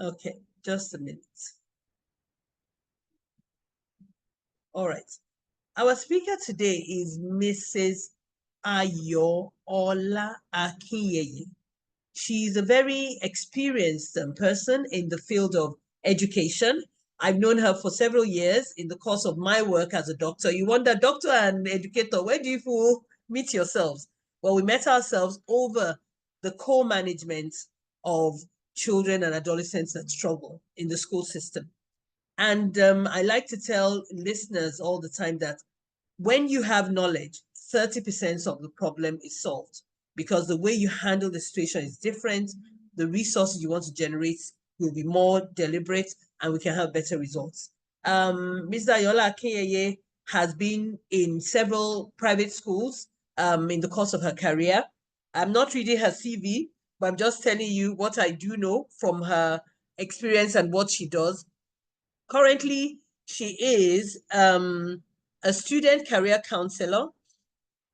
Okay, just a minute. All right. Our speaker today is Mrs. Ayo Ola Akinyeye. She's a very experienced person in the field of education. I've known her for several years in the course of my work as a doctor. You wonder, doctor and educator, where do you meet yourselves? Well, we met ourselves over the co-management of children and adolescents that struggle in the school system. And I like to tell listeners all the time that when you have knowledge, 30% of the problem is solved because the way you handle the situation is different. The resources you want to generate will be more deliberate and we can have better results. Mr. Ayola Akinyeye has been in several private schools in the course of her career. I'm not reading her CV, but I'm just telling you what I do know from her experience and what she does. Currently, she is a student career counselor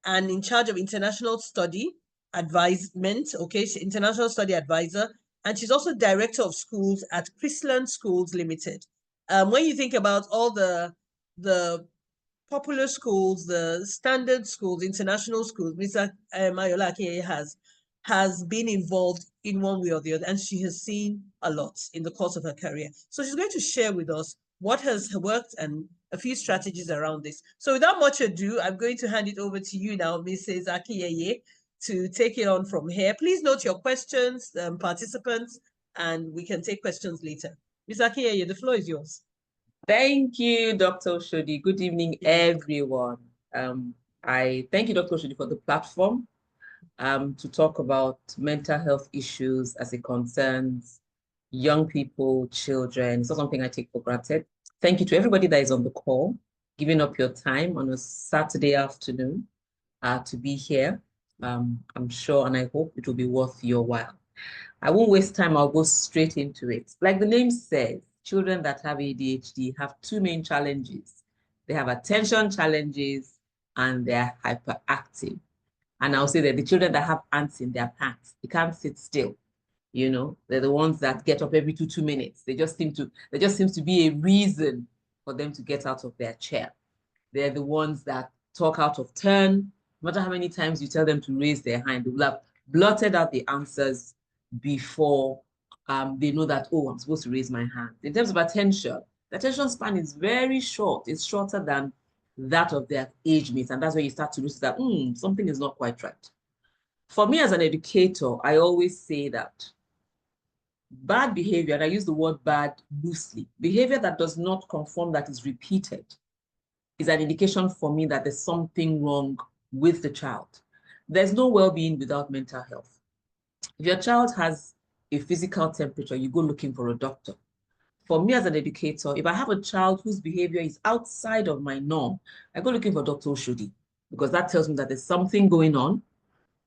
and in charge of international study advisement. Okay, she's international study advisor, and she's also director of schools at Chrisland Schools Limited. When you think about all the popular schools, the standard schools, international schools, Mr. Ayola Akinyeye has been involved in one way or the other, and she has seen a lot in the course of her career. So she's going to share with us what has worked and a few strategies around this. So without much ado, I'm going to hand it over to you now, Mrs. Akinyeye, to take it on from here. Please note your questions, participants, and we can take questions later. Ms. Akinyeye, the floor is yours. Thank you, Dr. Oshodi. Good evening, everyone. I thank you, Dr. Oshodi, for the platform to talk about mental health issues as it concerns young people, children. It's not something I take for granted. Thank you to everybody that is on the call, giving up your time on a Saturday afternoon to be here. I'm sure and I hope it will be worth your while. I won't waste time. I'll go straight into it. Like the name says, children that have ADHD have two main challenges. They have attention challenges and they're hyperactive. And I'll say that the children that have ants in their pants, they can't sit still. You know, they're the ones that get up every two minutes. There just seems to be a reason for them to get out of their chair. They're the ones that talk out of turn. No matter how many times you tell them to raise their hand, they will have blotted out the answers before they know that, oh, I'm supposed to raise my hand. In terms of attention, the attention span is very short. It's shorter than that of their age mates. And that's where you start to notice that something is not quite right. For me as an educator, I always say that bad behavior, and I use the word bad loosely, behavior that does not conform, that is repeated, is an indication for me that there's something wrong with the child. There's no well-being without mental health. If your child has a physical temperature, you go looking for a doctor. For me as an educator, if I have a child whose behavior is outside of my norm, I go looking for Dr. Oshodi because that tells me that there's something going on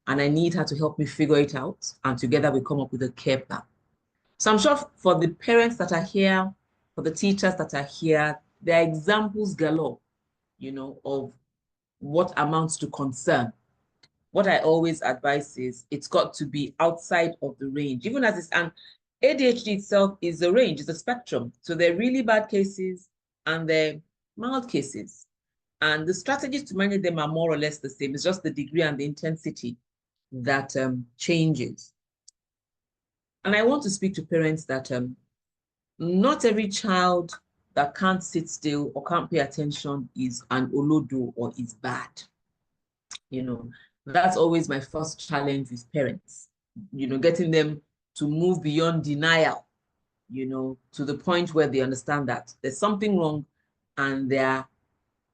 and I need her to help me figure it out. And together we come up with a care plan. So I'm sure for the parents that are here, for the teachers that are here, there are examples galore, you know, of what amounts to concern. What I always advise is it's got to be outside of the range, even as it's, and ADHD itself is a range, it's a spectrum. So there are really bad cases and there are mild cases. And the strategies to manage them are more or less the same. It's just the degree and the intensity that changes. And I want to speak to parents that not every child that can't sit still or can't pay attention is an olodo or is bad. You know, that's always my first challenge with parents, you know, getting them to move beyond denial, you know, to the point where they understand that there's something wrong and there are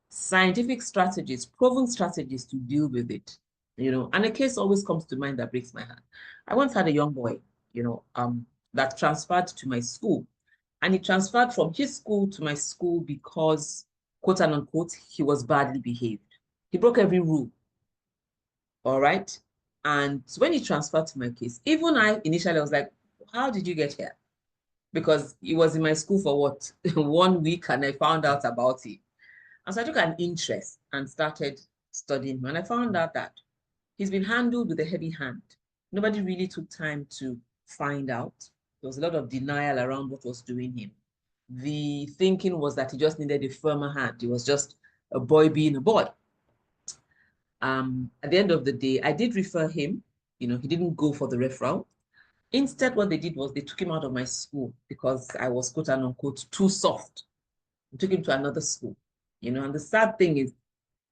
scientific strategies, proven strategies to deal with it, you know. And a case always comes to mind that breaks my heart. I once had a young boy, you know, that transferred to my school. And he transferred from his school to my school because, quote and unquote, he was badly behaved. He broke every rule. All right. And when he transferred to my case, even I initially was like, how did you get here? Because he was in my school for what, 1 week, and I found out about it. And so I took an interest and started studying him. And I found out that he's been handled with a heavy hand. Nobody really took time to find out. There was a lot of denial around what was doing him. The thinking was that he just needed a firmer hand. He was just a boy being a boy. At the end of the day, I did refer him. He didn't go for the referral. Instead, what they did was they took him out of my school because I was quote unquote too soft. They took him to another school. And the sad thing is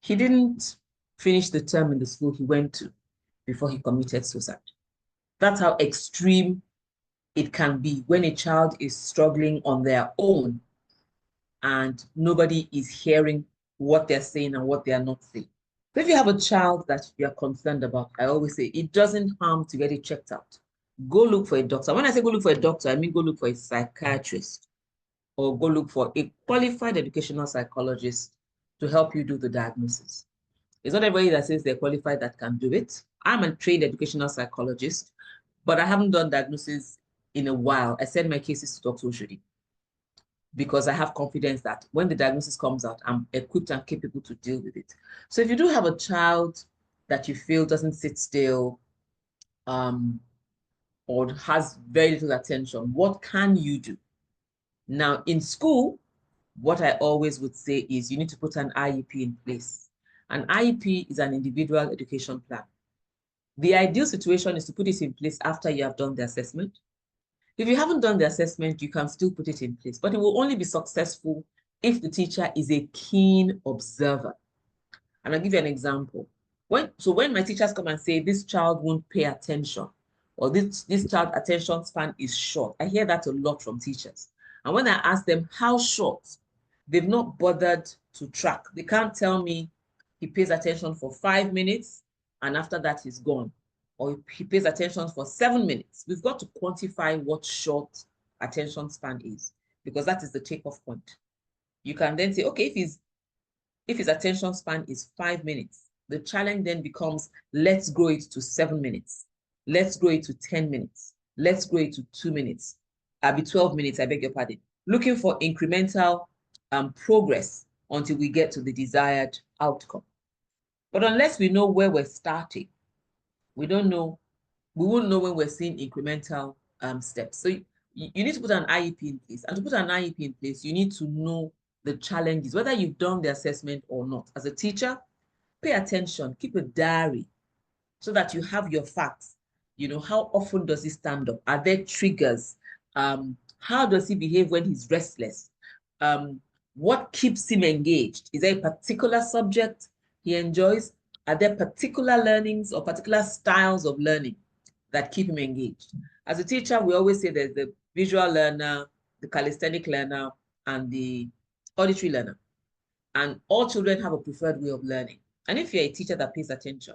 he didn't finish the term in the school he went to before he committed suicide. That's how extreme it can be when a child is struggling on their own and nobody is hearing what they're saying and what they are not saying. So if you have a child that you're concerned about, I always say it doesn't harm to get it checked out. Go look for a doctor. When I say go look for a doctor, I mean go look for a psychiatrist or go look for a qualified educational psychologist to help you do the diagnosis. It's not everybody that says they're qualified that can do it. I'm a trained educational psychologist, but I haven't done diagnosis in a while. I send my cases to Dr. Oshodi because I have confidence that when the diagnosis comes out, I'm equipped and capable to deal with it. So if you do have a child that you feel doesn't sit still or has very little attention, what can you do? Now, in school, what I always would say is you need to put an IEP in place. An IEP is an individual education plan. The ideal situation is to put it in place after you have done the assessment. If you haven't done the assessment, you can still put it in place, but it will only be successful if the teacher is a keen observer. And I'll give you an example. When my teachers come and say, this child won't pay attention, or this child attention span is short, I hear that a lot from teachers. And when I ask them how short, they've not bothered to track. They can't tell me he pays attention for 5 minutes and after that he's gone, or he pays attention for 7 minutes. We've got to quantify what short attention span is, because that is the takeoff point. You can then say, okay, if his attention span is 5 minutes, the challenge then becomes, let's grow it to 7 minutes. Let's grow it to 10 minutes. Let's grow it to 2 minutes. I'll be 12 minutes, I beg your pardon. Looking for incremental progress until we get to the desired outcome. But unless we know where we're starting, we won't know when we're seeing incremental steps. So you need to put an IEP in place. And to put an IEP in place, you need to know the challenges, whether you've done the assessment or not. As a teacher, pay attention, keep a diary so that you have your facts. How often does he stand up? Are there triggers? How does he behave when he's restless? What keeps him engaged? Is there a particular subject he enjoys? Are there particular learnings or particular styles of learning that keep him engaged? As a teacher, we always say there's the visual learner, the calisthenic learner, and the auditory learner. And all children have a preferred way of learning. And if you're a teacher that pays attention,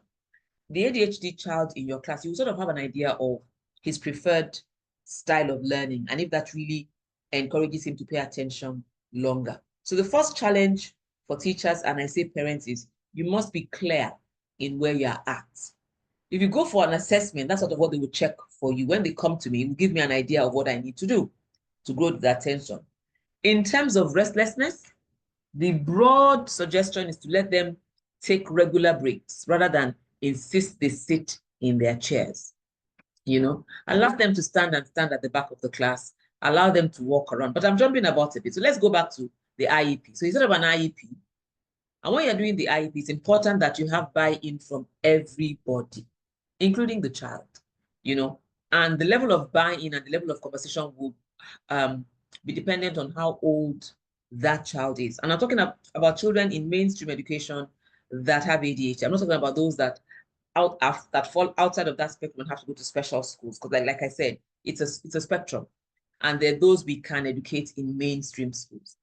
the ADHD child in your class, you sort of have an idea of his preferred style of learning, and if that really encourages him to pay attention longer. So the first challenge for teachers, and I say parents, is you must be clear in where you're at. If you go for an assessment, that's sort of what they will check for you. When they come to me, it will give me an idea of what I need to do to grow the attention. In terms of restlessness, the broad suggestion is to let them take regular breaks rather than insist they sit in their chairs. Allow them to stand at the back of the class, allow them to walk around. But I'm jumping about a bit. So let's go back to the IEP. So instead of an IEP, and when you're doing the IEP, it's important that you have buy-in from everybody, including the child, and the level of buy-in and the level of conversation will be dependent on how old that child is. And I'm talking about children in mainstream education that have ADHD. I'm not talking about those that fall outside of that spectrum and have to go to special schools, because like I said, it's a spectrum, and there are those we can educate in mainstream schools.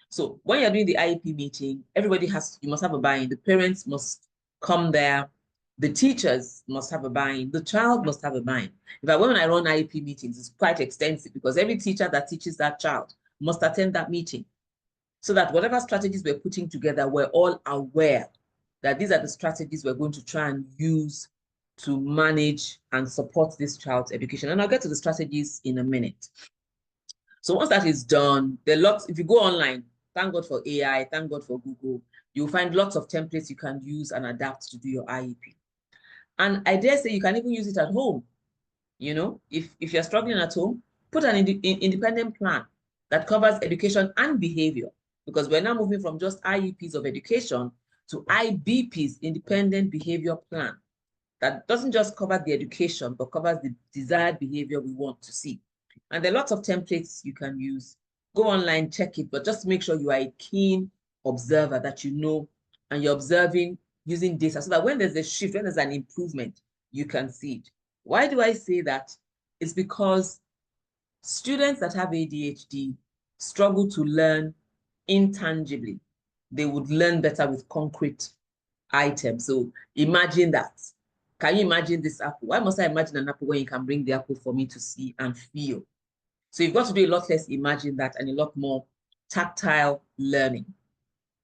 So when you're doing the IEP meeting, you must have a buy-in. The parents must come there. The teachers must have a buy-in. The child must have a buy-in. In fact, when I run IEP meetings, it's quite extensive because every teacher that teaches that child must attend that meeting, so that whatever strategies we're putting together, we're all aware that these are the strategies we're going to try and use to manage and support this child's education. And I'll get to the strategies in a minute. So once that is done, there are lots, if you go online, thank God for AI, thank God for Google, you'll find lots of templates you can use and adapt to do your IEP. And I dare say you can even use it at home. If you're struggling at home, put an independent plan that covers education and behavior, because we're now moving from just IEPs of education to IBPs, independent behavior plan, that doesn't just cover the education, but covers the desired behavior we want to see. And there are lots of templates you can use. Go online, check it, but just make sure you are a keen observer, that you know, and you're observing using data, so that when there's a shift, when there's an improvement, you can see it. Why do I say that? It's because students that have ADHD struggle to learn intangibly. They would learn better with concrete items. So imagine that. Can you imagine this apple? Why must I imagine an apple when you can bring the apple for me to see and feel? So you've got to do a lot less imagine that and a lot more tactile learning.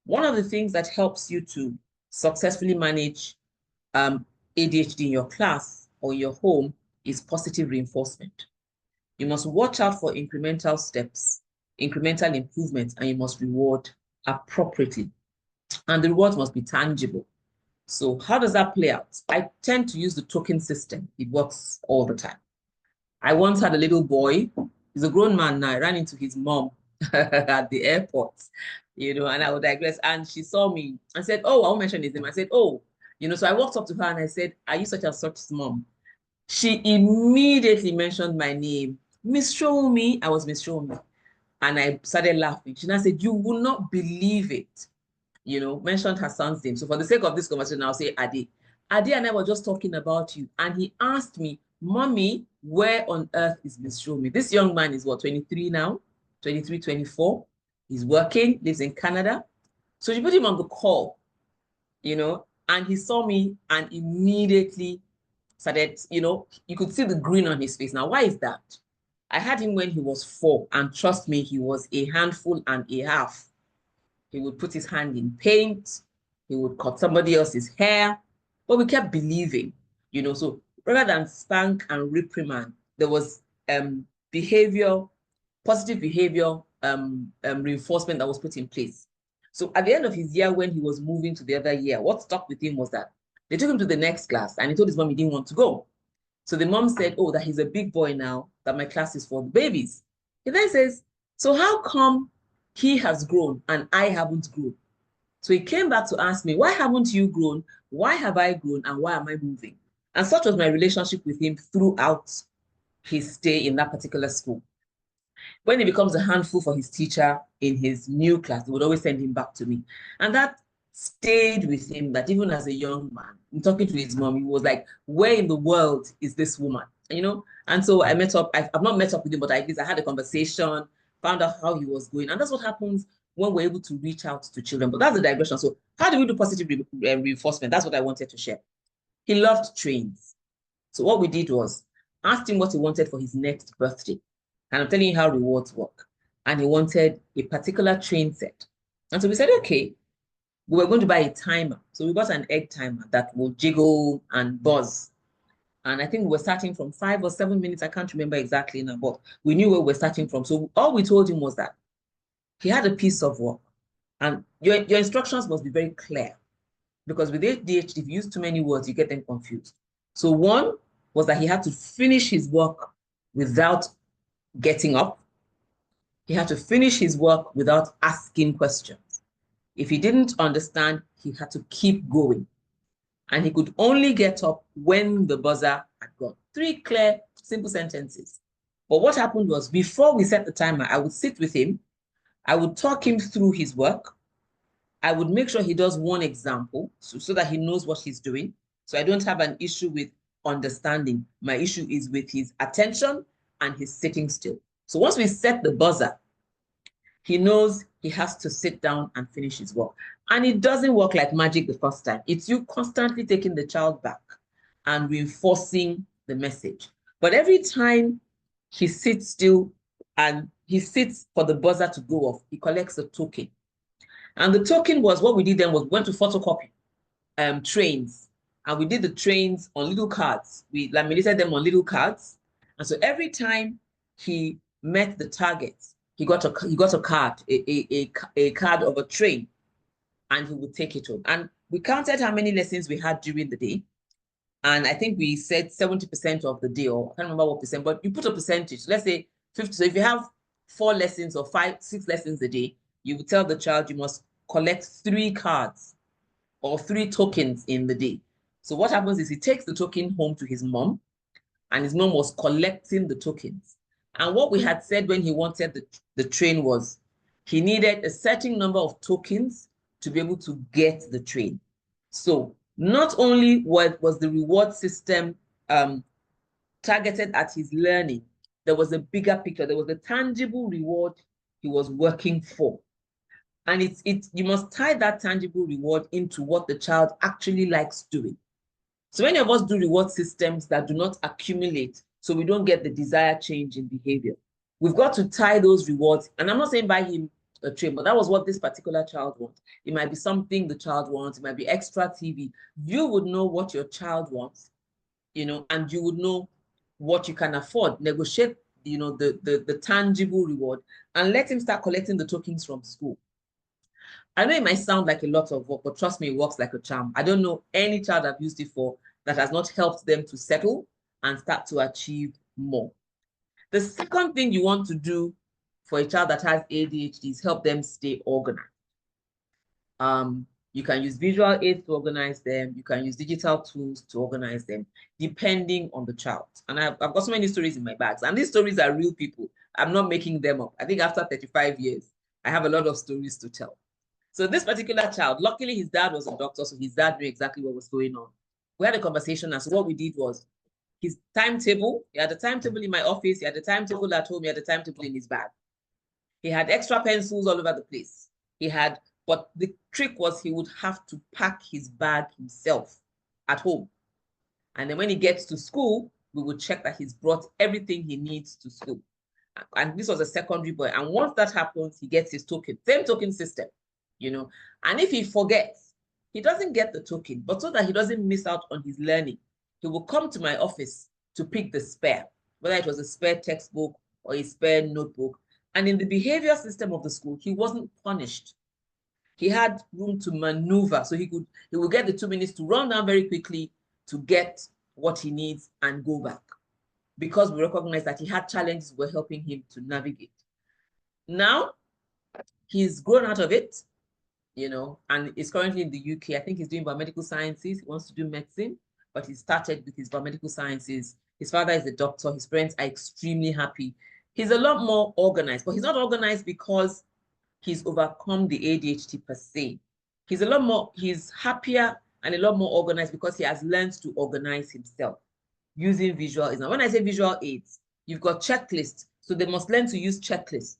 One of the things that helps you to successfully manage ADHD in your class or your home is positive reinforcement. You must watch out for incremental steps, incremental improvements, and you must reward appropriately. And the rewards must be tangible. So how does that play out? I tend to use the token system. It works all the time. I once had a little boy. He's a grown man now. I ran into his mom at the airport, and I would digress. And she saw me and said, oh, I won't mention his name. I said, oh, so I walked up to her and I said, are you such and such's mom? She immediately mentioned my name. Miss Shomi. I was Miss Shomi. And I started laughing. She now said, you will not believe it. Mentioned her son's name. So for the sake of this conversation, I'll say Adi. Adi and I were just talking about you. And he asked me, Mommy, where on earth is Miss Shomi? This young man is what, 23 now? 23, 24. He's working, lives in Canada. So she put him on the call, and he saw me and immediately started, you could see the grin on his face. Now, why is that? I had him when he was 4, and trust me, he was a handful and a half. He would put his hand in paint. He would cut somebody else's hair. But we kept believing, so rather than spank and reprimand, there was positive behavior reinforcement that was put in place. So at the end of his year, when he was moving to the other year, what stuck with him was that they took him to the next class and he told his mom he didn't want to go. So the mom said, oh, that he's a big boy now, that my class is for the babies. He then says, so how come he has grown and I haven't grown? So he came back to ask me, why haven't you grown? Why have I grown? And why am I moving? And such was my relationship with him throughout his stay in that particular school. When he becomes a handful for his teacher in his new class, they would always send him back to me. And that stayed with him, that even as a young man, in talking to his mom, he was like, where in the world is this woman? And so I met up, I've not met up with him, but I had a conversation, found out how he was going. And that's what happens when we're able to reach out to children. But that's the digression. So how do we do positive reinforcement? That's what I wanted to share. He loved trains. So what we did was asked him what he wanted for his next birthday. And I'm telling you how rewards work. And he wanted a particular train set. And so we said, okay, we were going to buy a timer. So we got an egg timer that will jiggle and buzz. And I think we were starting from 5 or 7 minutes. I can't remember exactly now, but we knew where we were starting from. So all we told him was that he had a piece of work. And your instructions must be very clear. Because with ADHD, if you use too many words, you get them confused. So one was that he had to finish his work without getting up. He had to finish his work without asking questions. If he didn't understand, he had to keep going. And he could only get up when the buzzer had gone. 3 clear, simple sentences. But what happened was, before we set the timer, I would sit with him. I would talk him through his work. I would make sure he does one example so that he knows what he's doing. So I don't have an issue with understanding. My issue is with his attention and his sitting still. So once we set the buzzer, he knows he has to sit down and finish his work. And it doesn't work like magic the first time. It's you constantly taking the child back and reinforcing the message. But every time he sits still and he sits for the buzzer to go off, he collects a token. And the token was, what we did then was we went to photocopy trains. And we did the trains on little cards. We laminated them on little cards. And so every time he met the targets, he got a card, a card of a train, and he would take it home. And we counted how many lessons we had during the day. And I think we said 70% of the day, or I can't remember what percent, but you put a percentage. Let's say 50. So if you have 4 lessons or 5, 6 lessons a day, you will tell the child you must collect 3 cards or 3 tokens in the day. So what happens is he takes the token home to his mom, and his mom was collecting the tokens. And what we had said when he wanted the train was he needed a certain number of tokens to be able to get the train. So not only was the reward system targeted at his learning, there was a bigger picture. There was a tangible reward he was working for. And you must tie that tangible reward into what the child actually likes doing. So many of us do reward systems that do not accumulate, so we don't get the desired change in behavior. We've got to tie those rewards, and I'm not saying buy him a train, but that was what this particular child wants. It might be something the child wants, it might be extra TV. You would know what your child wants, and you would know what you can afford. Negotiate, the tangible reward, and let him start collecting the tokens from school. I know it might sound like a lot of work, but trust me, it works like a charm. I don't know any child I've used it for that has not helped them to settle and start to achieve more. The second thing you want to do for a child that has ADHD is help them stay organized. You can use visual aids to organize them. You can use digital tools to organize them, depending on the child. And I've got so many stories in my bags, and these stories are real people. I'm not making them up. I think after 35 years, I have a lot of stories to tell. So this particular child, luckily his dad was a doctor, so his dad knew exactly what was going on. We had a conversation, and so what we did was his timetable. He had a timetable in my office. He had a timetable at home. He had a timetable in his bag. He had extra pencils all over the place. But the trick was he would have to pack his bag himself at home. And then when he gets to school, we would check that he's brought everything he needs to school. And this was a secondary boy. And once that happens, he gets his token, same token system, And if he forgets, he doesn't get the token, but so that he doesn't miss out on his learning, he will come to my office to pick the spare, whether it was a spare textbook or a spare notebook. And in the behavior system of the school, he wasn't punished. He had room to maneuver, so he would get the 2 minutes to run down very quickly to get what he needs and go back, because we recognize that he had challenges we're helping him to navigate. Now, he's grown out of it, and is currently in the UK. I think he's doing biomedical sciences. He wants to do medicine, but he started with his biomedical sciences. His father is a doctor. His parents are extremely happy. He's a lot more organized, but he's not organized because he's overcome the ADHD per se. He's happier and a lot more organized because he has learned to organize himself using visual aids. Now, when I say visual aids, you've got checklists. So they must learn to use checklists.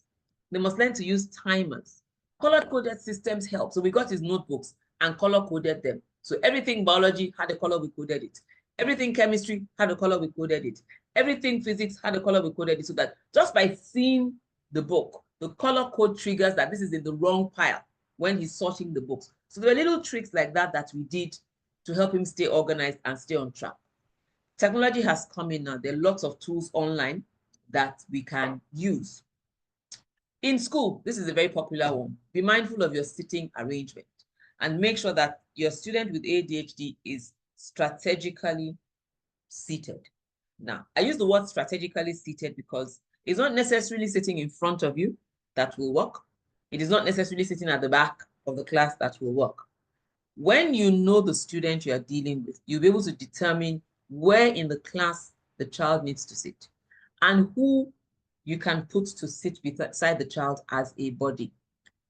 They must learn to use timers. Color-coded systems help. So we got his notebooks and color-coded them. So everything biology had a color, we coded it. Everything chemistry had a color, we coded it. Everything physics had a color, we coded it. So that just by seeing the book, the color code triggers that this is in the wrong pile when he's sorting the books. So there were little tricks like that that we did to help him stay organized and stay on track. Technology has come in now. There are lots of tools online that we can use. In school, this is a very popular one. Be mindful of your sitting arrangement and make sure that your student with ADHD is strategically seated. Now, I use the word strategically seated because it's not necessarily sitting in front of you that will work. It is not necessarily sitting at the back of the class that will work. When you know the student you are dealing with, you'll be able to determine where in the class the child needs to sit and who you can put to sit beside the child as a body.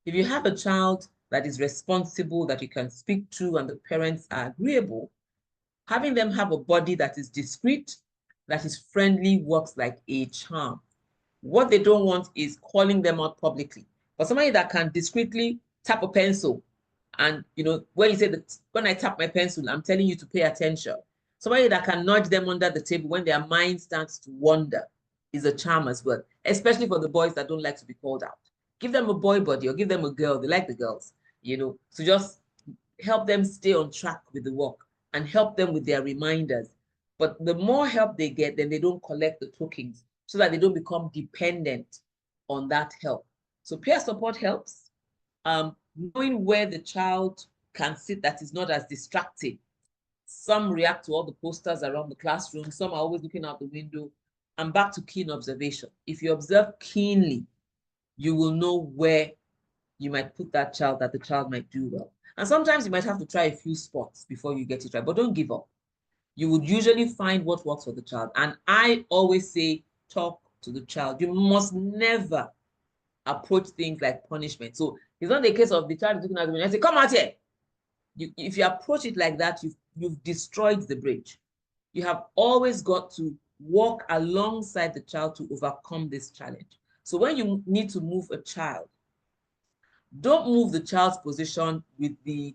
If you have a child that is responsible, that you can speak to, and the parents are agreeable, having them have a body that is discreet, that is friendly, works like a charm. What they don't want is calling them out publicly. But somebody that can discreetly tap a pencil, and when you say that, when I tap my pencil, I'm telling you to pay attention. Somebody that can nudge them under the table when their mind starts to wander is a charm as well, especially for the boys that don't like to be called out. Give them a boy body or give them a girl. They like the girls, So just help them stay on track with the work and help them with their reminders. But the more help they get, then they don't collect the tokens so that they don't become dependent on that help. So peer support helps. Knowing where the child can sit that is not as distracting. Some react to all the posters around the classroom. Some are always looking out the window. And back to keen observation. If you observe keenly, you will know where you might put that child that the child might do well. And sometimes you might have to try a few spots before you get it right, but don't give up. You would usually find what works for the child. And I always say, talk to the child. You must never approach things like punishment. So it's not the case of the child looking at me and say, come out here. If you approach it like that, you've destroyed the bridge. You have always got to walk alongside the child to overcome this challenge. So when you need to move a child, don't move the child's position with the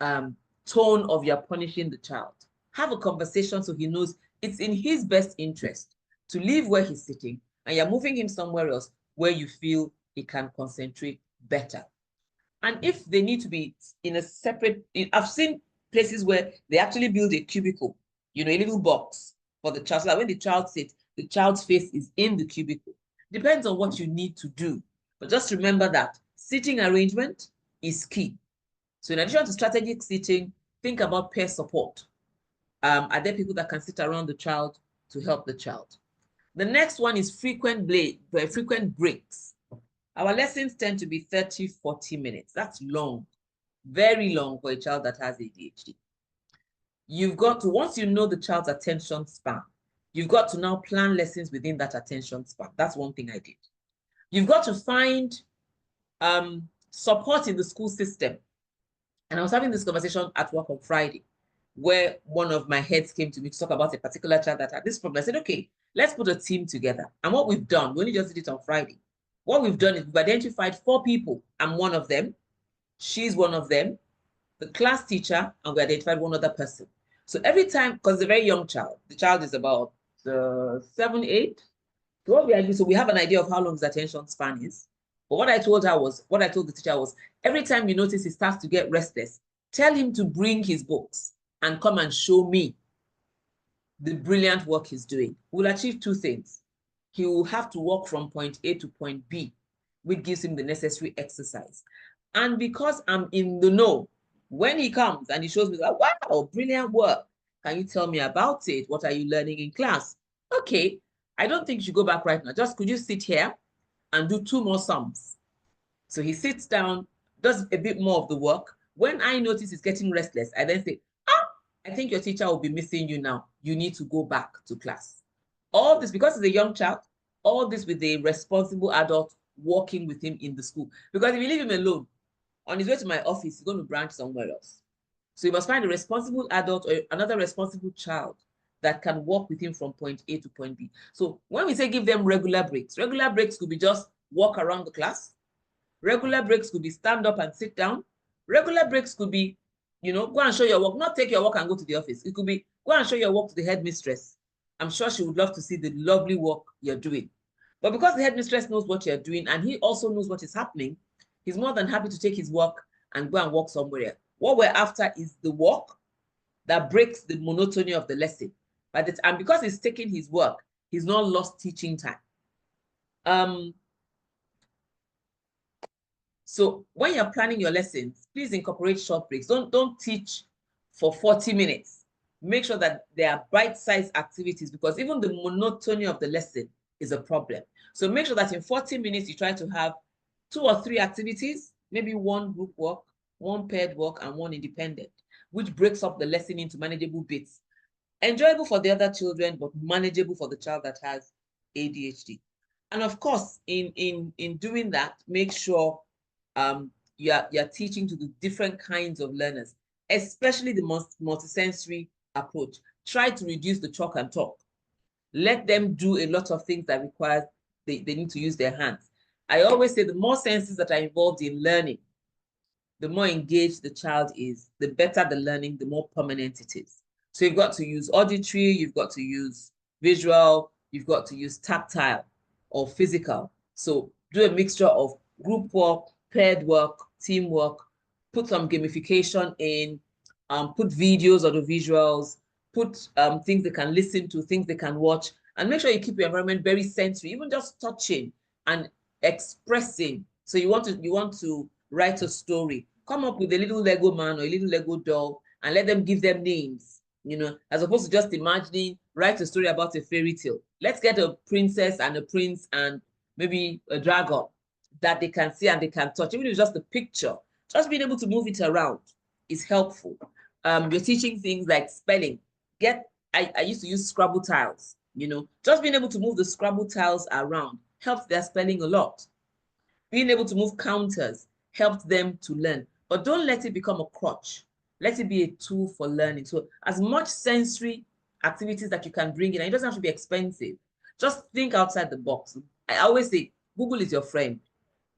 tone of you're punishing the child. Have a conversation so he knows it's in his best interest to leave where he's sitting and you're moving him somewhere else where you feel he can concentrate better. And if they need to be in a separate, I've seen places where they actually build a cubicle, a little box for the child. So that when the child sits, the child's face is in the cubicle. Depends on what you need to do. But just remember that sitting arrangement is key. So in addition to strategic sitting, think about peer support. Are there people that can sit around the child to help the child? The next one is frequent breaks. Our lessons tend to be 30, 40 minutes. That's long, very long for a child that has ADHD. You've got to, once you know the child's attention span, you've got to now plan lessons within that attention span. That's one thing I did. You've got to find support in the school system. And I was having this conversation at work on Friday, where one of my heads came to me to talk about a particular child that had this problem. I said, okay, let's put a team together. And what we've done, we only just did it on Friday. What we've done is we've identified 4 people. I'm one of them. She's one of them. The class teacher, and we identified one other person. So every time, because it's a very young child, the child is about 7, 8. So what we are doing, so we have an idea of how long his attention span is. But what I told the teacher was, every time you notice he starts to get restless, tell him to bring his books and come and show me the brilliant work he's doing. We'll achieve 2 things. He will have to walk from point A to point B, which gives him the necessary exercise. And because I'm in the know, when he comes and he shows me, like, wow, brilliant work. Can you tell me about it? What are you learning in class? Okay, I don't think you should go back right now. Just could you sit here and do 2 more sums? So he sits down, does a bit more of the work. When I notice he's getting restless, I then say, I think your teacher will be missing you now. You need to go back to class. All this, because he's a young child, all this with a responsible adult working with him in the school. Because if you leave him alone, on his way to my office, he's going to branch somewhere else. So you must find a responsible adult or another responsible child that can work with him from point A to point B. So when we say give them regular breaks could be just walk around the class. Regular breaks could be stand up and sit down. Regular breaks could be, go and show your work, not take your work and go to the office. It could be go and show your work to the headmistress. I'm sure she would love to see the lovely work you're doing. But because the headmistress knows what you're doing and he also knows what is happening, he's more than happy to take his work and go and work somewhere. What we're after is the work that breaks the monotony of the lesson. And because he's taking his work, he's not lost teaching time. So when you're planning your lessons, please incorporate short breaks. Don't teach for 40 minutes. Make sure that there are bite-sized activities because even the monotony of the lesson is a problem. So make sure that in 40 minutes, you try to have 2 or 3 activities, maybe 1 group work, 1 paired work, and 1 independent, which breaks up the lesson into manageable bits. Enjoyable for the other children, but manageable for the child that has ADHD. And of course, in doing that, make sure you're teaching to the different kinds of learners, especially the multisensory approach. Try to reduce the chalk and talk. Let them do a lot of things that require they need to use their hands. I always say the more senses that are involved in learning, the more engaged the child is, the better the learning, the more permanent it is. So you've got to use auditory, you've got to use visual, you've got to use tactile or physical. So do a mixture of group work, paired work, teamwork, put some gamification in, put videos or the visuals, put things they can listen to, things they can watch, and make sure you keep your environment very sensory, even just touching and expressing. So you want to write a story, come up with a little Lego man or a little Lego doll and let them give them names, as opposed to just imagining, write a story about a fairy tale. let's get a princess and a prince and maybe a dragon that they can see and they can touch. Even if it's just a picture, just being able to move it around is helpful. You're teaching things like spelling. I used to use Scrabble tiles, just being able to move the Scrabble tiles around helps their spelling a lot. Being able to move counters helps them to learn, but don't let it become a crutch. Let it be a tool for learning. So as much sensory activities that you can bring in, and it doesn't have to be expensive. Just think outside the box. I always say, Google is your friend.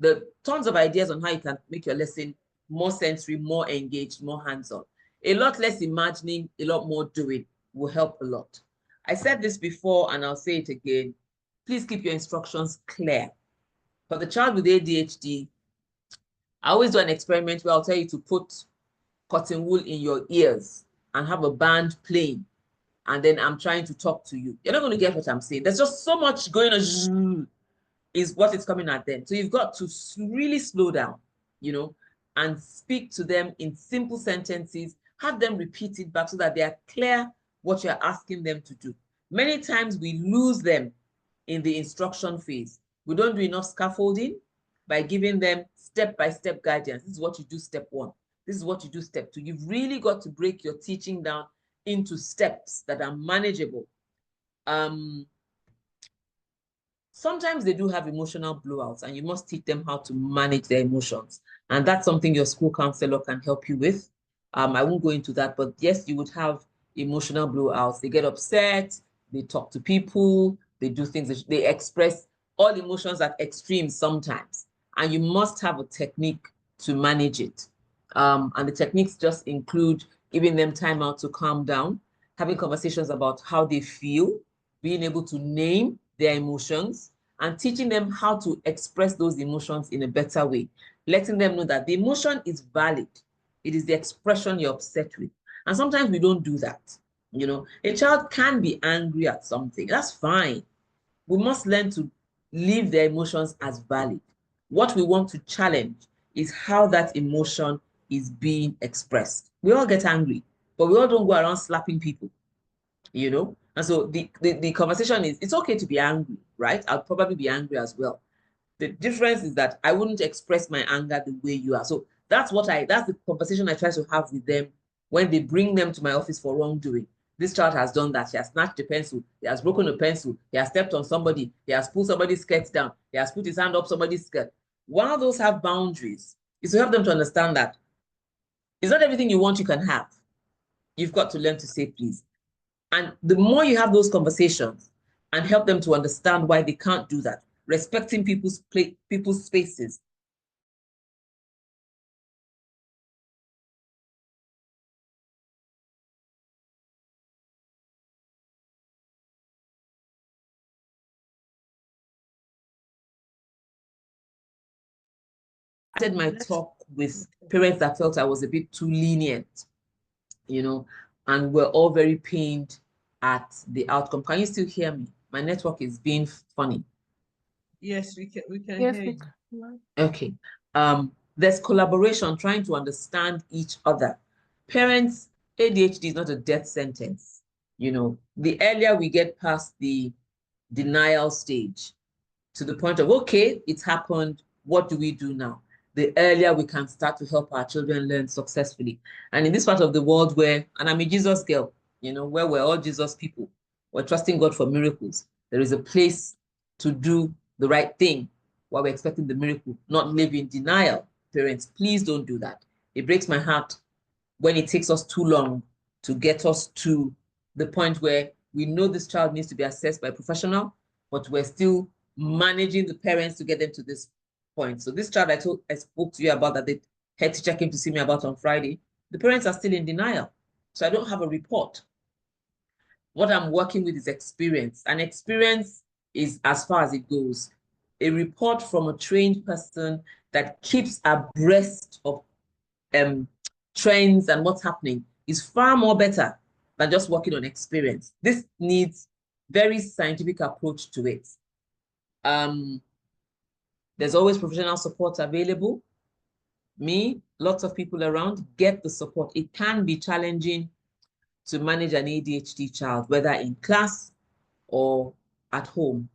The tons of ideas on how you can make your lesson more sensory, more engaged, more hands-on. A lot less imagining, a lot more doing will help a lot. I said this before, and I'll say it again. Please keep your instructions clear. For the child with ADHD, I always do an experiment where I'll tell you to put cotton wool in your ears and have a band playing, and then I'm trying to talk to you. You're not going to get what I'm saying. There's just so much going on, is what is coming at them. So you've got to really slow down, and speak to them in simple sentences, have them repeat it back so that they are clear what you're asking them to do. Many times we lose them in the instruction phase. We don't do enough scaffolding by giving them step-by-step guidance. This is what you do step 1. This is what you do step 2. You've really got to break your teaching down into steps that are manageable. Sometimes they do have emotional blowouts, and you must teach them how to manage their emotions. And that's something your school counselor can help you with. I won't go into that, but yes, you would have emotional blowouts. They get upset, they talk to people, they do things, they express all emotions at extremes sometimes. And you must have a technique to manage it. And the techniques just include giving them time out to calm down, having conversations about how they feel, being able to name their emotions, and teaching them how to express those emotions in a better way, letting them know that the emotion is valid. It is the expression you're upset with. And sometimes we don't do that. A child can be angry at something. That's fine. We must learn to leave their emotions as valid. What we want to challenge is how that emotion is being expressed. We all get angry, but we all don't go around slapping people. And so the conversation is, it's okay to be angry, right? I'll probably be angry as well. The difference is that I wouldn't express my anger the way you are. So that's the conversation I try to have with them when they bring them to my office for wrongdoing. This child has done that. He has snatched a pencil. He has broken a pencil. He has stepped on somebody. He has pulled somebody's skirt down. He has put his hand up somebody's skirt. While those have boundaries, is to help them to understand that it's not everything you want you can have. You've got to learn to say please. And the more you have those conversations and help them to understand why they can't do that, respecting people's spaces. I started my talk with parents that felt I was a bit too lenient, and we're all very pained at the outcome. Can you still hear me? My network is being funny. Yes, we can Yes, hear you. Okay. There's collaboration, trying to understand each other. Parents, ADHD is not a death sentence. The earlier we get past the denial stage to the point of, okay, it's happened, what do we do now? The earlier we can start to help our children learn successfully. And in this part of the world where, and I'm a Jesus girl, where we're all Jesus people, we're trusting God for miracles. There is a place to do the right thing while we're expecting the miracle, not live in denial. Parents, please don't do that. It breaks my heart when it takes us too long to get us to the point where we know this child needs to be assessed by a professional, but we're still managing the parents to get them to this point. So this child I spoke to you about, that the head teacher came to see me about on Friday, the parents are still in denial. So I don't have a report. What I'm working with is experience, and experience is as far as it goes. A report from a trained person that keeps abreast of trends and what's happening is far more better than just working on experience. This needs very scientific approach to it. There's always professional support available. Lots of people around, get the support. It can be challenging to manage an ADHD child, whether in class or at home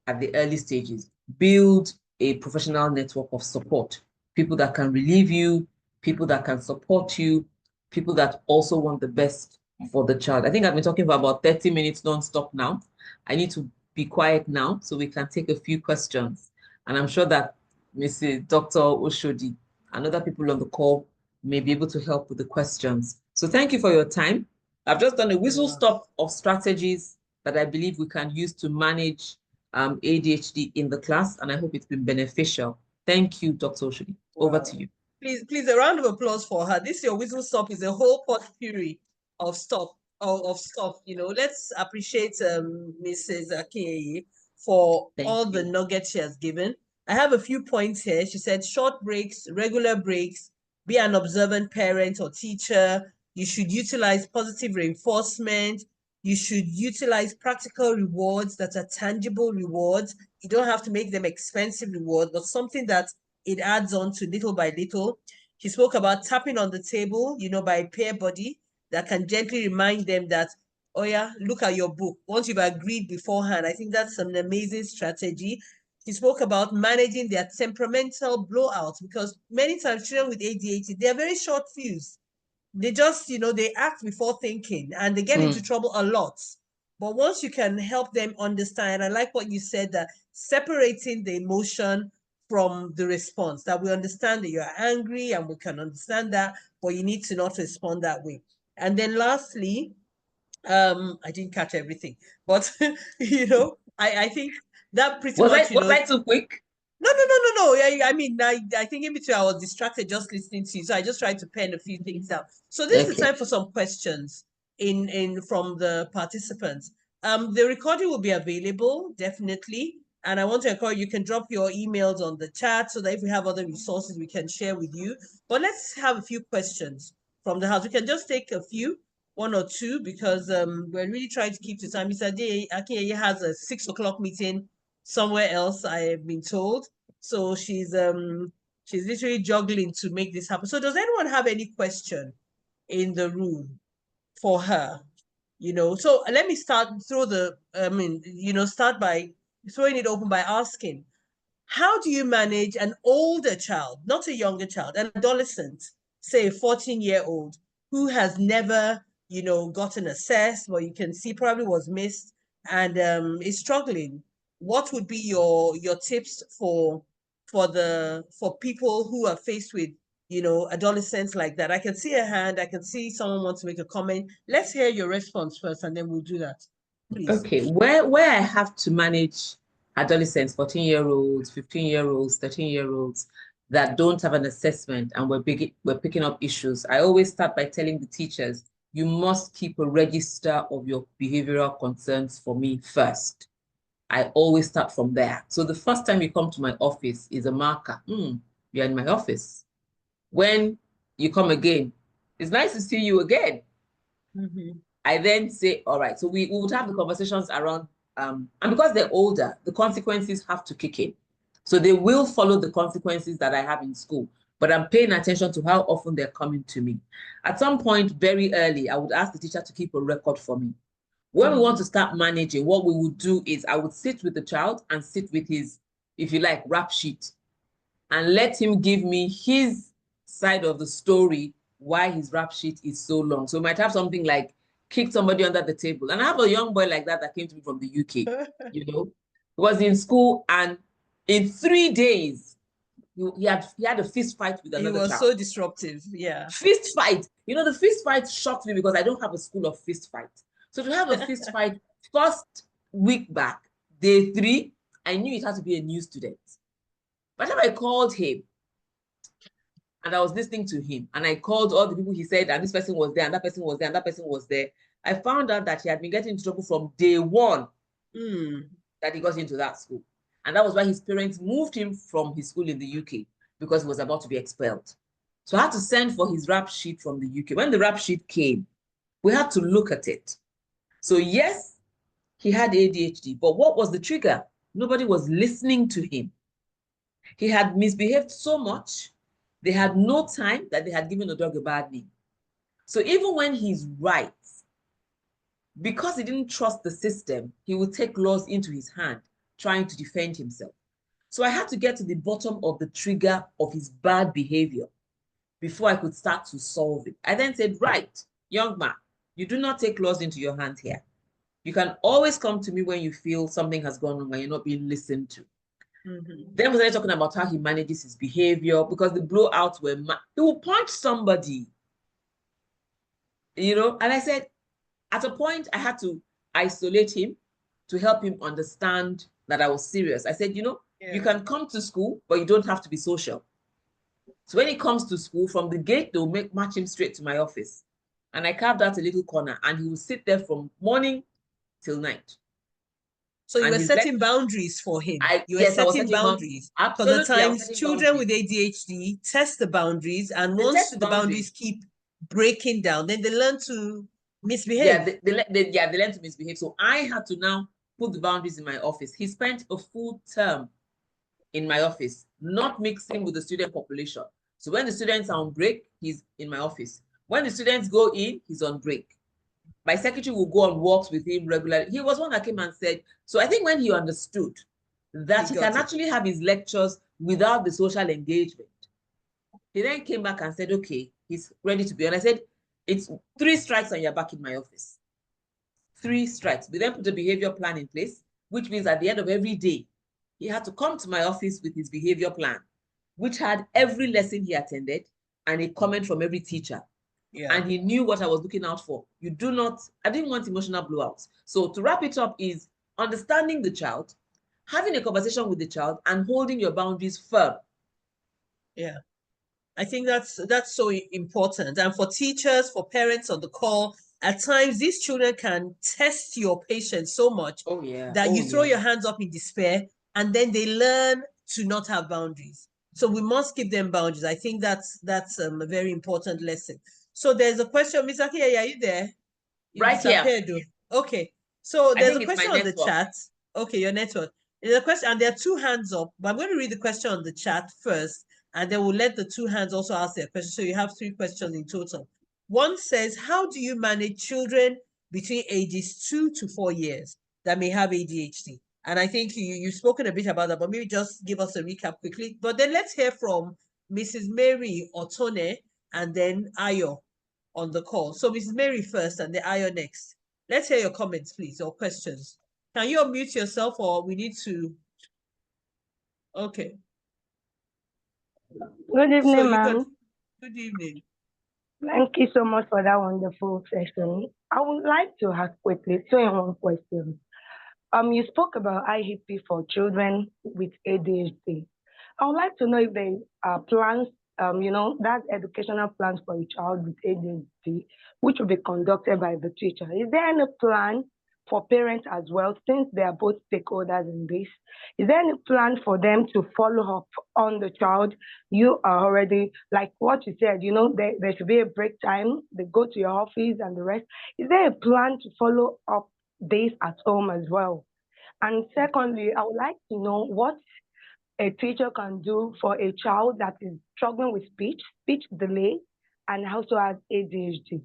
at the early stages. Build a professional network of support, people that can relieve you, people that can support you, people that also want the best for the child. I think I've been talking for about 30 minutes non-stop now. I need to be quiet now so we can take a few questions. And I'm sure that Mrs. Dr. Oshodi and other people on the call may be able to help with the questions. So thank you for your time. I've just done a whistle stop of strategies that I believe we can use to manage ADHD in the class, and I hope it's been beneficial. Thank you, Dr. Oshodi. Over to you. Please, a round of applause for her. This your whistle stop is a whole potpourri of stuff. Let's appreciate Mrs. Akinyeye for all the nuggets she has given. I have a few points here. She said short breaks, regular breaks, be an observant parent or teacher. You should utilize positive reinforcement. You should utilize practical rewards that are tangible rewards. You don't have to make them expensive rewards, but something that it adds on to little by little. She spoke about tapping on the table, by a peer body that can gently remind them that, oh yeah, look at your book. Once you've agreed beforehand, I think that's an amazing strategy. She spoke about managing their temperamental blowouts because many times children with ADHD, they're very short fused. They just, they act before thinking and they get into trouble a lot. But once you can help them understand, I like what you said, that separating the emotion from the response, that we understand that you're angry and we can understand that, but you need to not respond that way. And then lastly, I didn't catch everything, but I think that pretty much, was I too quick? No. I mean, I think in between I was distracted just listening to you, so I just tried to pen a few things down. So this is time for some questions in from the participants. The recording will be available definitely, and I want to encourage you can drop your emails on the chat so that if we have other resources we can share with you. But let's have a few questions from the house. We can just take a few, one or two, because we're really trying to keep to time. Mr. Akinyeye has a 6 o'clock meeting somewhere else, I have been told. So she's literally juggling to make this happen. So does anyone have any question in the room for her? So let me start start by throwing it open by asking, how do you manage an older child, not a younger child, an adolescent, say a 14-year-old who has never, gotten assessed, but you can see probably was missed and is struggling? What would be your tips for people who are faced with, adolescents like that? I can see a hand. I can see someone wants to make a comment. Let's hear your response first, and then we'll do that. Please. Okay, where I have to manage adolescents, 14-year-olds, 15-year-olds, 13-year-olds that don't have an assessment and we're picking up issues, I always start by telling the teachers, you must keep a register of your behavioral concerns for me first. I always start from there. So the first time you come to my office is a marker. You're in my office. When you come again, it's nice to see you again. I then say, all right, so we would have the conversations around, and because they're older, the consequences have to kick in. So they will follow the consequences that I have in school, but I'm paying attention to how often they're coming to me. At some point, very early, I would ask the teacher to keep a record for me. When we want to start managing, what we would do is I would sit with the child and sit with his, if you like, rap sheet and let him give me his side of the story, why his rap sheet is so long. So we might have something like kick somebody under the table. And I have a young boy like that came to me from the UK, He was in school and in 3 days, he had a fist fight with another child. He was so disruptive, yeah. Fist fight. The fist fight shocked me because I don't have a school of fist fight. So to have a fist fight first week back, day 3, I knew it had to be a new student. But then I called him and I was listening to him and I called all the people he said, and this person was there, and that person was there, and that person was there. I found out that he had been getting into trouble from day 1 that he got into that school. And that was why his parents moved him from his school in the UK because he was about to be expelled. So I had to send for his rap sheet from the UK. When the rap sheet came, we had to look at it. So yes, he had ADHD, but what was the trigger? Nobody was listening to him. He had misbehaved so much, they had no time that they had given the dog a bad name. So even when he's right, Because he didn't trust the system, he would take laws into his hand, trying to defend himself. So I had to get to the bottom of the trigger of his bad behavior before I could start to solve it. I then said, right, young man, you do not take laws into your hand here. You can always come to me when you feel something has gone wrong and you're not being listened to. Then we started talking about how he manages his behavior, because the blowouts were, he will punch somebody, and I said, at a point, I had to isolate him to help him understand that I was serious. I said, you can come to school, but you don't have to be social. So when he comes to school, from the gate, they'll march him straight to my office. And I carved out a little corner, and he will sit there from morning till night. So you were setting boundaries for him. You were setting boundaries. Absolutely. Because at times, children with ADHD test the boundaries, and once the boundaries keep breaking down, then they learn to misbehave. Yeah, they learn to misbehave. So I had to now put the boundaries in my office. He spent a full term in my office, not mixing with the student population. So when the students are on break, he's in my office. When the students go in, he's on break. My secretary will go on walks with him regularly. He was one that came and said, so I think when he understood that he can actually have his lectures without the social engagement, he then came back and said, okay, he's ready to be. And I said, it's 3 strikes and you're back in my office. 3 strikes. We then put a behavior plan in place, which means at the end of every day, he had to come to my office with his behavior plan, which had every lesson he attended and a comment from every teacher. Yeah. And he knew what I was looking out for. I didn't want emotional blowouts. So to wrap it up is understanding the child, having a conversation with the child, and holding your boundaries firm. Yeah. I think that's so important. And for teachers, for parents on the call, at times these children can test your patience so much that you throw your hands up in despair, and then they learn to not have boundaries. So we must give them boundaries. I think that's a very important lesson. So there's a question, Ms. Akiya, are you there? Right here. Okay. So there's a question on the chat. Okay, your network. There's a question, and there are 2 hands up, but I'm going to read the question on the chat first, and then we'll let the 2 hands also ask their question. So you have 3 questions in total. One says, how do you manage children between ages 2 to 4 years that may have ADHD? And I think you've spoken a bit about that, but maybe just give us a recap quickly. But then let's hear from Mrs. Mary Otone and then Ayo on the call. So Mrs. Mary first and the Ayo next. Let's hear your comments, please, or questions. Can you unmute yourself, or we need to? Okay. Good evening, ma'am. Good evening. Thank you so much for that wonderful session. I would like to ask quickly 2 in 1 question. You spoke about IEP for children with ADHD. I would like to know if there are plans, that's educational plans for a child with ADHD, which will be conducted by the teacher. Is there any plan for parents as well, since they are both stakeholders in this? Is there any plan for them to follow up on the child? You are already, like what you said, there should be a break time, they go to your office and the rest. Is there a plan to follow up this at home as well? And secondly, I would like to know what a teacher can do for a child that is struggling with speech delay, and also has ADHD.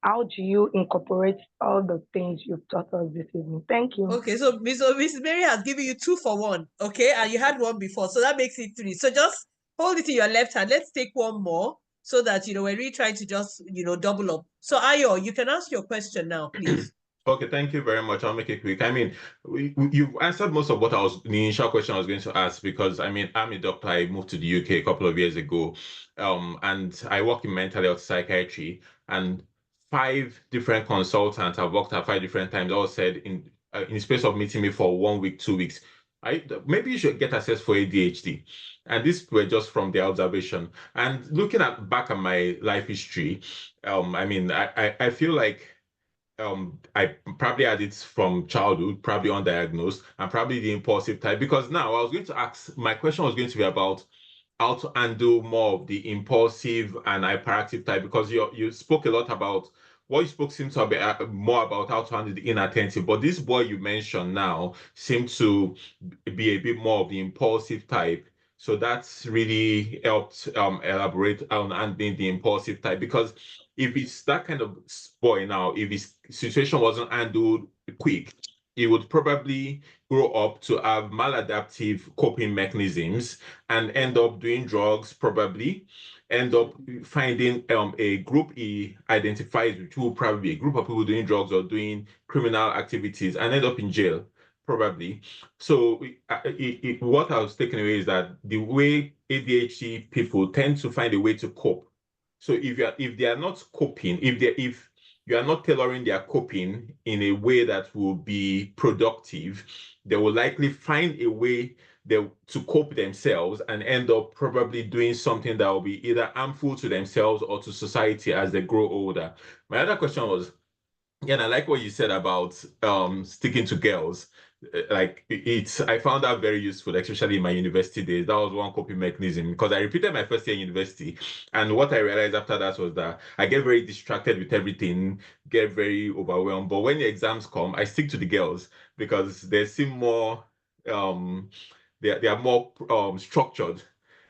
How do you incorporate all the things you've taught us this evening? Thank you. Okay, so Mrs. Mary has given you 2 for 1, okay? And you had 1 before, so that makes it 3. So just hold it in your left hand. Let's take 1 more so that, we're really trying to just, double up. So Ayo, you can ask your question now, please. Okay, thank you very much. I'll make it quick. I mean, you've answered most of what the initial question I was going to ask, because I mean, I'm a doctor. I moved to the UK a couple of years ago, and I work in mental health psychiatry, and 5 different consultants I've worked at 5 different times all said in the space of meeting me for 1 week, 2 weeks, maybe you should get assessed for ADHD. And this were just from their observation. And looking back at my life history, I mean, I feel like I probably had it from childhood, probably undiagnosed, and probably the impulsive type. Because now I was going to ask, my question was going to be about how to handle more of the impulsive and hyperactive type, because you spoke a lot about what you spoke seemed to be more about how to handle the inattentive. But this boy you mentioned now seemed to be a bit more of the impulsive type. So that's really helped elaborate on handling the impulsive type, because if it's that kind of boy now, if his situation wasn't handled quick, he would probably grow up to have maladaptive coping mechanisms and end up doing drugs, probably end up finding a group he identifies with, who will probably be a group of people doing drugs or doing criminal activities, and end up in jail, probably. So what I was taking away is that the way ADHD people tend to find a way to cope. So if they are not coping, if you are not tailoring their coping in a way that will be productive, they will likely find a way to cope themselves and end up probably doing something that will be either harmful to themselves or to society as they grow older. My other question was, yeah, and I like what you said about sticking to girls. Like I found that very useful, especially in my university days. That was one coping mechanism, because I repeated my first year in university, and what I realized after that was that I get very distracted with everything, get very overwhelmed. But when the exams come, I stick to the girls because they seem more they are more structured.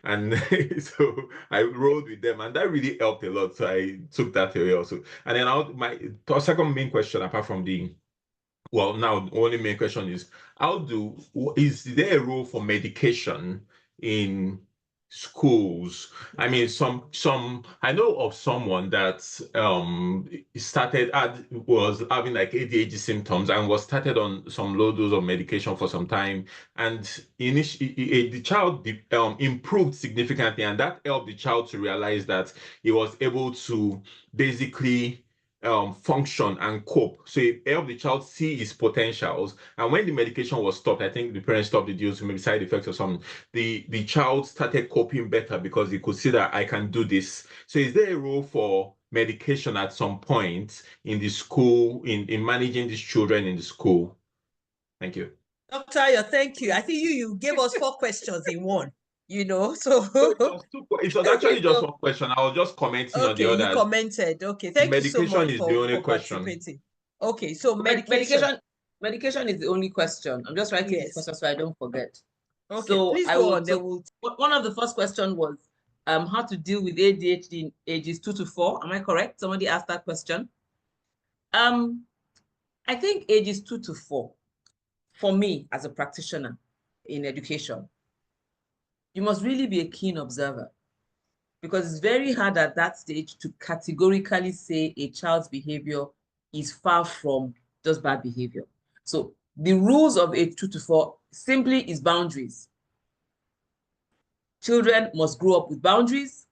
And so I rolled with them, and that really helped a lot. So I took that away also. And then my second main question, apart from now the only main question is, is there a role for medication in schools? I mean, I know of someone that was having like ADHD symptoms and was started on some low dose of medication for some time, and initially the child improved significantly, and that helped the child to realize that he was able to basically function and cope. So it helped the child see his potentials. And when the medication was stopped, I think the parents stopped it due to maybe side effects or something. The child started coping better because he could see that I can do this. So is there a role for medication at some point in the school, in managing these children in the school? Thank you. Dr. Ayo, thank you. I think you gave us 4 questions in one, so. It was actually just one question. I was just commenting on the Okay, you others. commented. Okay, thank you so Medication much is the only for question. participating. Okay, so medication. Medication is the only question. I'm just writing this question so I don't forget. Okay, so please I go would, on. One of the first questions was how to deal with ADHD in ages 2 to 4. Am I correct? Somebody asked that question. I think ages 2 to 4, for me as a practitioner in education, you must really be a keen observer, because it's very hard at that stage to categorically say a child's behavior is far from just bad behavior. So the rules of age 2 to 4 simply is boundaries. Children must grow up with boundaries.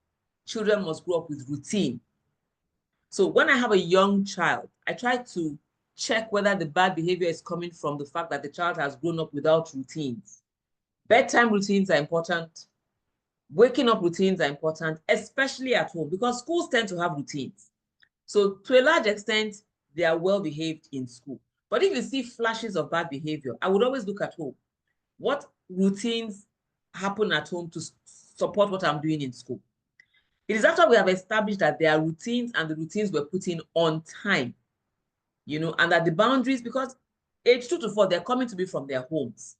Children must grow up with routine. So when I have a young child, I try to check whether the bad behavior is coming from the fact that the child has grown up without routines. Bedtime routines are important. Waking up routines are important, especially at home, because schools tend to have routines. So to a large extent, they are well behaved in school. But if you see flashes of bad behavior, I would always look at home. What routines happen at home to support what I'm doing in school? It is after we have established that there are routines, and the routines we're putting on time, and that the boundaries, because age 2 to 4, they're coming to me from their homes.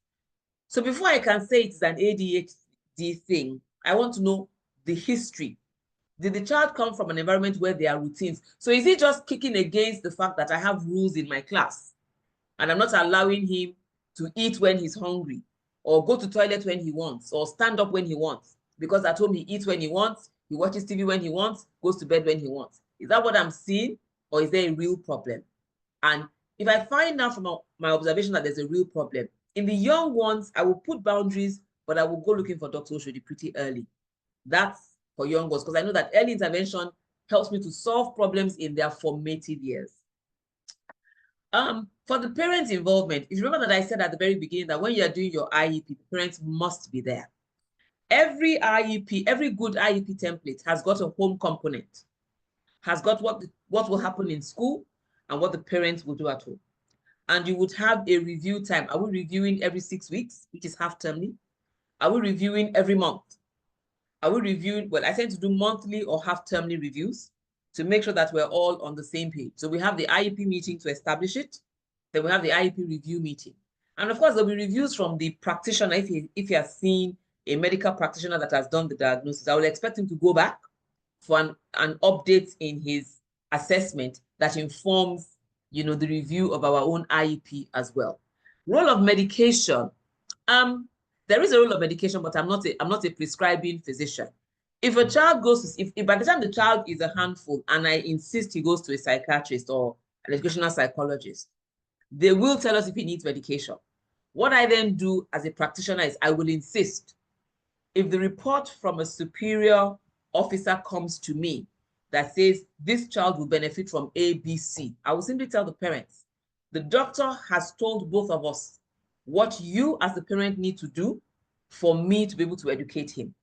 So before I can say it's an ADHD thing, I want to know the history. Did the child come from an environment where there are routines? So is he just kicking against the fact that I have rules in my class and I'm not allowing him to eat when he's hungry, or go to toilet when he wants, or stand up when he wants? Because at home he eats when he wants, he watches TV when he wants, goes to bed when he wants. Is that what I'm seeing, or is there a real problem? And if I find out from my observation that there's a real problem, in the young ones, I will put boundaries, but I will go looking for Dr. Oshodi pretty early. That's for young ones, because I know that early intervention helps me to solve problems in their formative years. For the parents' involvement, if you remember that I said at the very beginning that when you're doing your IEP, the parents must be there. Every IEP, every good IEP template has got a home component, has got what will happen in school and what the parents will do at home. And you would have a review time. Are we reviewing every 6 weeks, which is half termly? Are we reviewing every month? Are we reviewing? Well, I tend to do monthly or half termly reviews to make sure that we're all on the same page. So we have the IEP meeting to establish it. Then we have the IEP review meeting. And of course, there'll be reviews from the practitioner if he has seen a medical practitioner that has done the diagnosis, I will expect him to go back for an update in his assessment that informs, the review of our own IEP as well. Role of medication. There is a role of medication, but I'm not a prescribing physician. If a child goes to, if by the time the child is a handful and I insist he goes to a psychiatrist or an educational psychologist, they will tell us if he needs medication. What I then do as a practitioner is I will insist, if the report from a superior officer comes to me that says this child will benefit from A, B, C, I will simply tell the parents, the doctor has told both of us what you as the parent need to do for me to be able to educate him.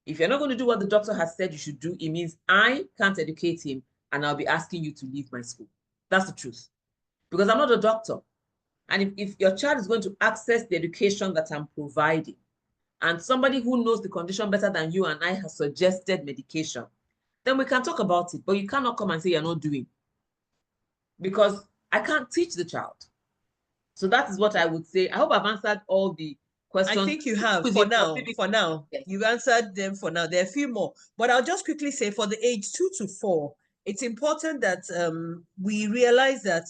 If you're not going to do what the doctor has said you should do, it means I can't educate him and I'll be asking you to leave my school. That's the truth. Because I'm not a doctor. And if your child is going to access the education that I'm providing, and somebody who knows the condition better than you and I has suggested medication, then we can talk about it. But you cannot come and say you're not doing. Because I can't teach the child. So that is what I would say. I hope I've answered all the questions. I think you have for now. Yes. You've answered them for now. There are a few more, but I'll just quickly say for the age 2 to 4, it's important that we realize that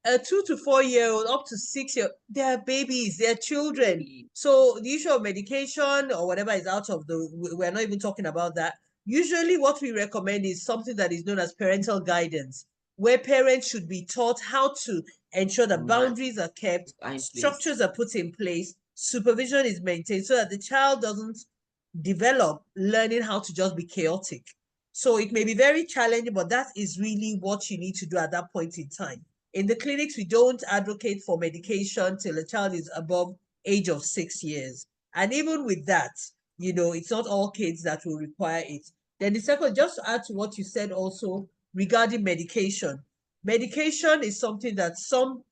a 2 to 4 year old up to 6 year, they're babies, they're children. So the issue of medication or whatever is out of we're not even talking about that. Usually what we recommend is something that is known as parental guidance, where parents should be taught how to ensure that boundaries are kept, structures are put in place, supervision is maintained so that the child doesn't develop learning how to just be chaotic. So it may be very challenging, but that is really what you need to do at that point in time. In the clinics, we don't advocate for medication till a child is above age of 6 years. And even with that, it's not all kids that will require it. Then the second, just to add to what you said also regarding medication. Medication is something that some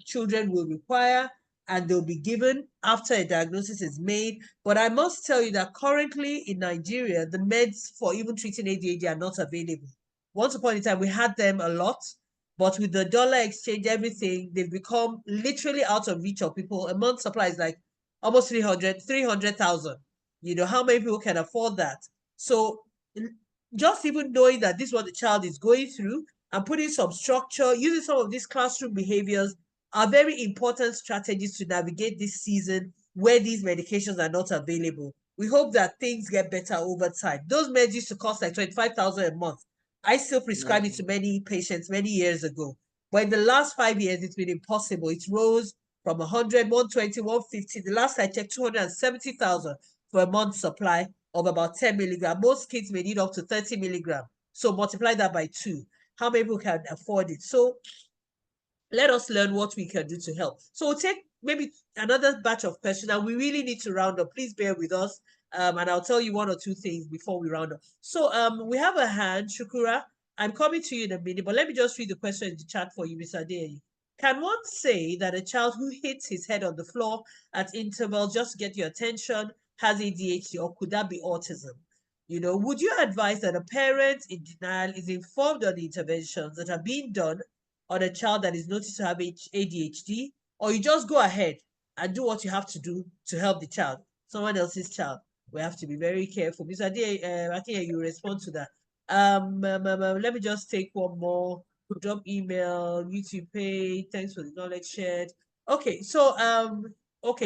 children will require and they'll be given after a diagnosis is made. But I must tell you that currently in Nigeria, the meds for even treating ADHD are not available. Once upon a time, we had them a lot, but with the dollar exchange, everything, they've become literally out of reach of people. A month supply is like almost 300,000. How many people can afford that? So just even knowing that this is what the child is going through and putting some structure, using some of these classroom behaviors are very important strategies to navigate this season where these medications are not available. We hope that things get better over time. Those meds used to cost like 25,000 a month. I still prescribed it to many patients many years ago. But in the last 5 years, it's been impossible. It rose from 100, 120, 150. The last I checked, 270,000 for a month's supply of about 10 milligrams. Most kids may need up to 30 milligrams. So multiply that by 2. How many people can afford it? So let us learn what we can do to help. So we'll take maybe another batch of questions, and we really need to round up. Please bear with us, and I'll tell you 1 or 2 things before we round up. So we have a hand, Shukura. I'm coming to you in a minute, but let me just read the question in the chat for you, Mr. Adeyeye. Can one say that a child who hits his head on the floor at intervals just to get your attention has ADHD, or could that be autism? Would you advise that a parent in denial is informed on the interventions that are being done on a child that is noticed to have ADHD, or you just go ahead and do what you have to do to help the child, someone else's child? We have to be very careful. Mr. Adeyeye, I think you respond to that. Let me just take one more. Drop email, YouTube page. Thanks for the knowledge shared. Okay, so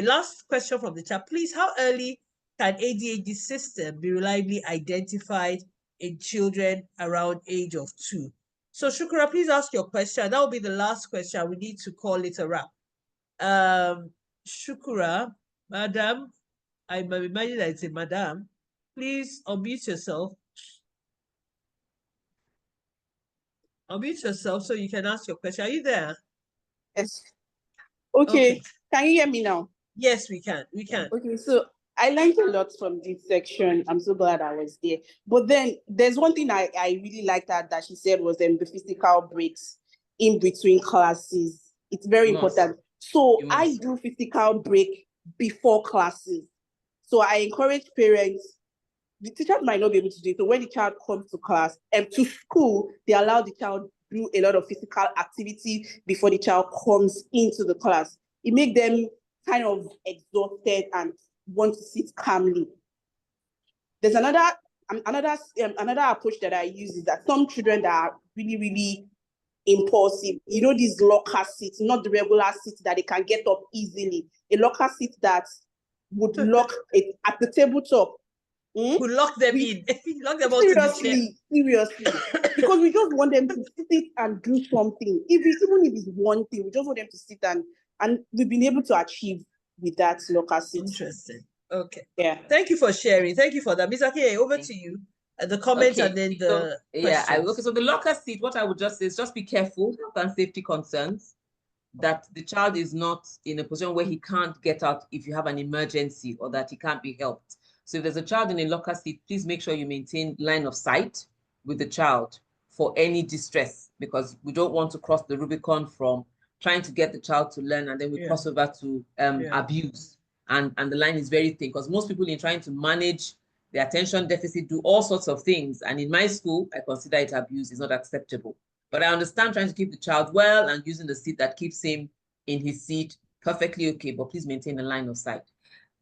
last question from the chat. Please, how early can ADHD system be reliably identified in children around age of 2? So Shukura, please ask your question. That will be the last question. We need to call it a wrap. Shukura, madam, I'm imagining that it's a madam. Please unmute yourself. Unmute yourself so you can ask your question. Are you there? Yes. Okay. Can you hear me now? Yes, we can. We can. Okay, so I learned a lot from this section. I'm so glad I was there. But then there's one thing I really liked that she said was the physical breaks in between classes. It's very important. So I do physical break before classes. So I encourage parents. The teacher might not be able to do it. So when the child comes to class and to school, they allow the child to do a lot of physical activity before the child comes into the class. It makes them kind of exhausted and want to sit calmly. There's another approach that I use is that some children that are really, really impulsive, you know, these locker seats, not the regular seats that they can get up easily. A locker seat that would lock it at the tabletop. Would lock them in. Lock them out to the chair. Seriously. Because we just want them to sit and do something. Even if it's one thing, we just want them to sit and we've been able to achieve with that locker seat. Interesting. Okay. Yeah. Thank you for sharing. Thank you for that. Ms. Akie, over to you. The comments and then the questions. So the locker seat, what I would just say is just be careful, health and safety concerns, that the child is not in a position where he can't get out if you have an emergency or that he can't be helped. So if there's a child in a locker seat, please make sure you maintain line of sight with the child for any distress, because we don't want to cross the Rubicon from trying to get the child to learn and then we cross over to abuse. And the line is very thin, because most people in trying to manage the attention deficit do all sorts of things. And in my school, I consider it abuse. It's not acceptable. But I understand trying to keep the child well and using the seat that keeps him in his seat, perfectly okay, but please maintain a line of sight.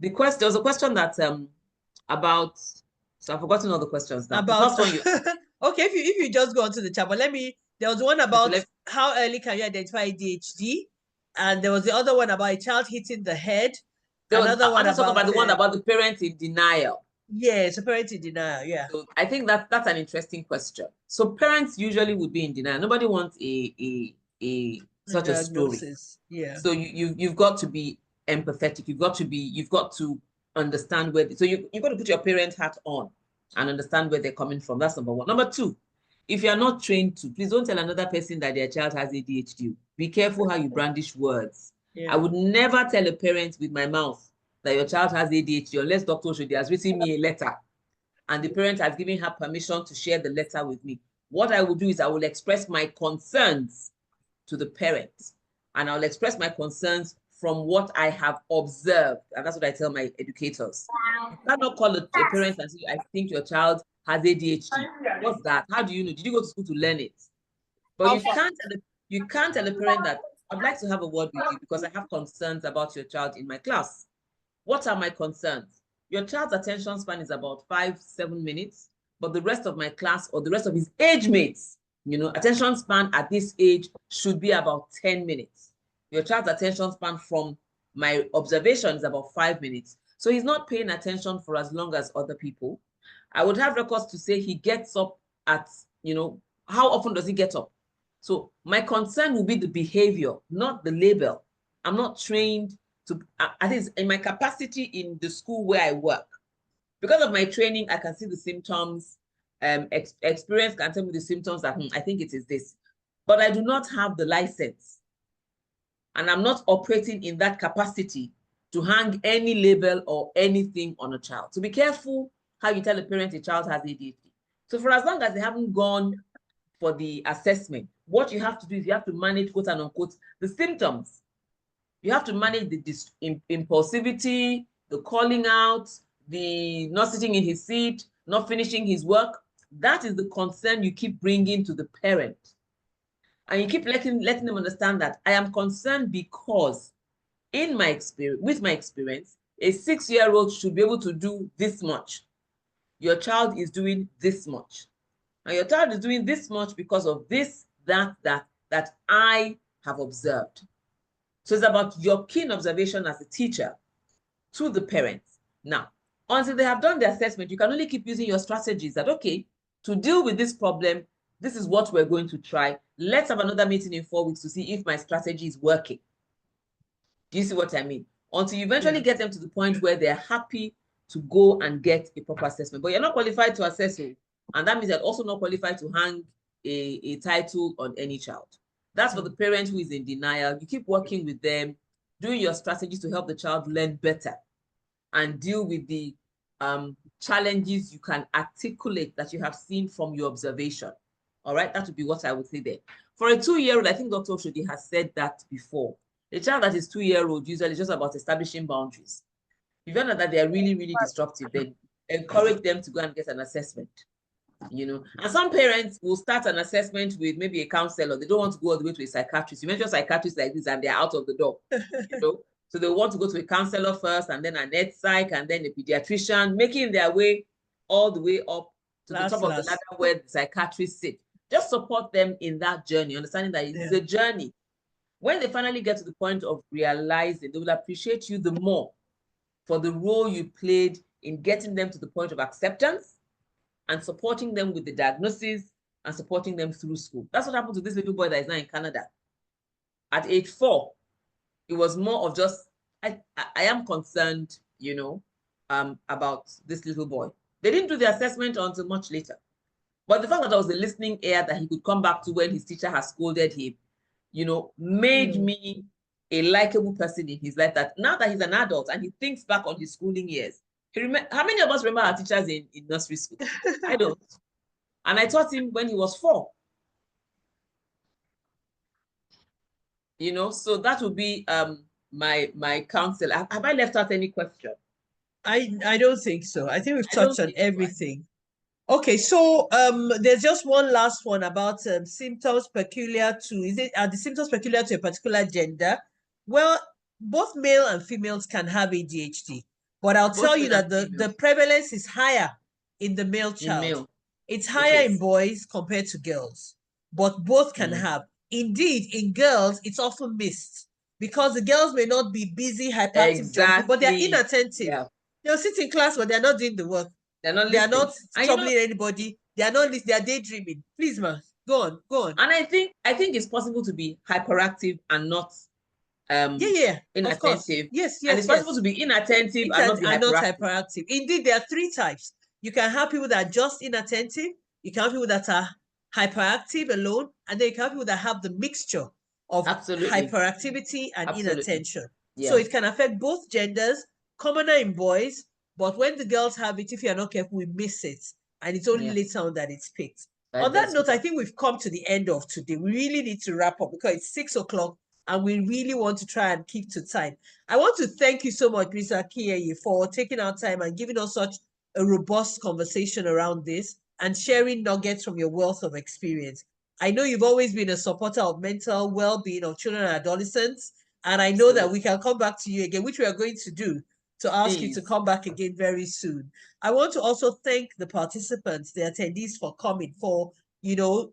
There was a question that about, so I've forgotten all the questions now. About, the first one okay, if you just go on to the chat, but there was one about how early can you identify ADHD? And there was the other one about a child hitting the head. Another one about the one about the parent in denial. Yes, a parent in denial, yeah. So I think that's an interesting question. So parents usually would be in denial. Nobody wants such a story. Yeah. So you've got to be empathetic. You've got to understand where. So you've got to put your parent hat on and understand where they're coming from. That's number one. Number two, if you are not trained to, please don't tell another person that their child has ADHD. Be careful how you brandish words. Yeah. I would never tell a parent with my mouth that your child has ADHD unless Dr. Oshodi has written me a letter and the parent has given her permission to share the letter with me. What I will do is I will express my concerns to the parent, and I'll express my concerns from what I have observed. And that's what I tell my educators. You cannot call a parent and say, I think your child has ADHD. What's that? How do you know? Did you go to school to learn it? But you can't tell a parent that I'd like to have a word with you because I have concerns about your child in my class. What are my concerns? Your child's attention span is about 5-7 minutes, but the rest of my class or the rest of his age mates, attention span at this age should be about 10 minutes. Your child's attention span from my observation is about 5 minutes. So he's not paying attention for as long as other people. I would have records to say he gets up at, how often does he get up? So my concern will be the behavior, not the label. I'm not trained to, at least in my capacity in the school where I work. Because of my training, I can see the symptoms, experience can tell me the symptoms that I think it is this. But I do not have the license. And I'm not operating in that capacity to hang any label or anything on a child. So be careful how you tell a parent a child has ADHD. So for as long as they haven't gone for the assessment, what you have to do is you have to manage, quote and unquote, the symptoms. You have to manage the impulsivity, the calling out, the not sitting in his seat, not finishing his work. That is the concern you keep bringing to the parent. And you keep letting them understand that I am concerned because in my experience, with my experience, a 6-year-old should be able to do this much. Your child is doing this much. And your child is doing this much because of this, that I have observed. So it's about your keen observation as a teacher to the parents. Now, until they have done the assessment, you can only keep using your strategies that, okay, to deal with this problem, this is what we're going to try. Let's have another meeting in 4 weeks to see if my strategy is working. Do you see what I mean? Until you eventually get them to the point where they're happy to go and get a proper assessment. But you're not qualified to assess it. And that means you're also not qualified to hang a title on any child. That's for the parent who is in denial. You keep working with them, doing your strategies to help the child learn better and deal with the challenges you can articulate that you have seen from your observation. All right, that would be what I would say there. For a 2-year-old, I think Dr. Oshodi has said that before. A child that is 2-year-old usually is just about establishing boundaries. If you know that they are really, really disruptive, then encourage them to go and get an assessment. And some parents will start an assessment with maybe a counselor. They don't want to go all the way to a psychiatrist. You mention psychiatrists like this and they're out of the door. So they want to go to a counselor first, and then an ed psych, and then a pediatrician, making their way all the way up to the top of the ladder where the psychiatrists sit. Just support them in that journey, understanding that it's a journey. When they finally get to the point of realizing, they will appreciate you the more for the role you played in getting them to the point of acceptance and supporting them with the diagnosis and supporting them through school. That's what happened to this little boy that is now in Canada. At age 4, it was more of just, I am concerned, you know, about this little boy. They didn't do the assessment until much later. But the fact that there was a listening ear that he could come back to when his teacher has scolded him, you know, made me a likable person in his life, that now that he's an adult and he thinks back on his schooling years, how many of us remember our teachers in nursery school? I don't. And I taught him when he was 4. You know, so that would be my counsel. Have I left out any question? I don't think so. I think we've touched on everything. Okay, so there's just one last one about symptoms peculiar to, are the symptoms peculiar to a particular gender? Well, both male and females can have ADHD, but I'll tell you that the prevalence is higher in the male child. It's higher in boys compared to girls, but both can have. Indeed, in girls, it's often missed because the girls may not be busy, hyperactive, jumping, but they're inattentive. Yeah. They'll sit in class, but they're not doing the work. They're not listening. They are not troubling anybody. They are not listening. They are daydreaming. Please, ma, go on, go on. And I think it's possible to be hyperactive and not inattentive. Yes. And it's possible to be inattentive and not hyperactive. Indeed, there are 3 types. You can have people that are just inattentive. You can have people that are hyperactive alone, and then you can have people that have the mixture of hyperactivity and inattention. Yeah. So it can affect both genders, commoner in boys, but when the girls have it, if you're not careful, we miss it. And it's only later on that it's picked. On that note, I think we've come to the end of today. We really need to wrap up because it's 6 o'clock and we really want to try and keep to time. I want to thank you so much, Mr. Akinyeye, for taking our time and giving us such a robust conversation around this and sharing nuggets from your wealth of experience. I know you've always been a supporter of mental well-being of children and adolescents, and I know that we can come back to you again, which we are going to do, to ask you to come back again very soon. I want to also thank the participants, the attendees, for coming, for, you know,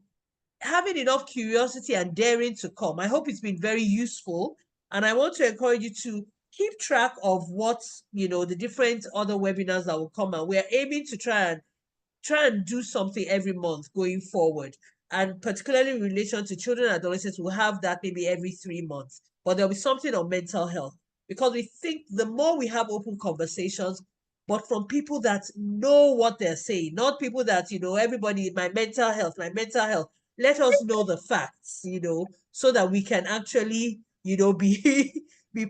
having enough curiosity and daring to come. I hope it's been very useful. And I want to encourage you to keep track of what, you know, the different other webinars that will come. And we're aiming to try and do something every month going forward. And particularly in relation to children and adolescents, we'll have that maybe every 3 months. But there'll be something on mental health, because we think the more we have open conversations, but from people that know what they're saying, not people that, you know, everybody, my mental health. Let us know the facts, you know, so that we can actually, you know, be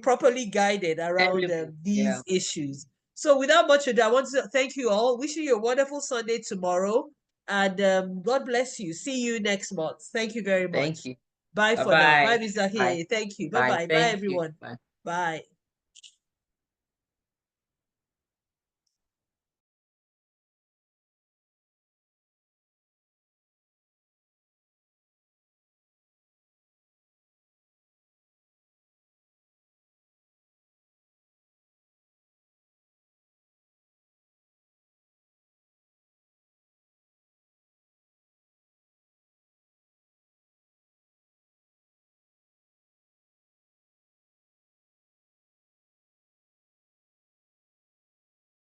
properly guided around these issues. So without much ado, I want to thank you all. Wishing you a wonderful Sunday tomorrow. And God bless you. See you next month. Thank you very much. Thank you. Bye for now. Bye, Mr. Akinyeye. Thank you. Bye-bye. Bye, everyone. Bye. Bye.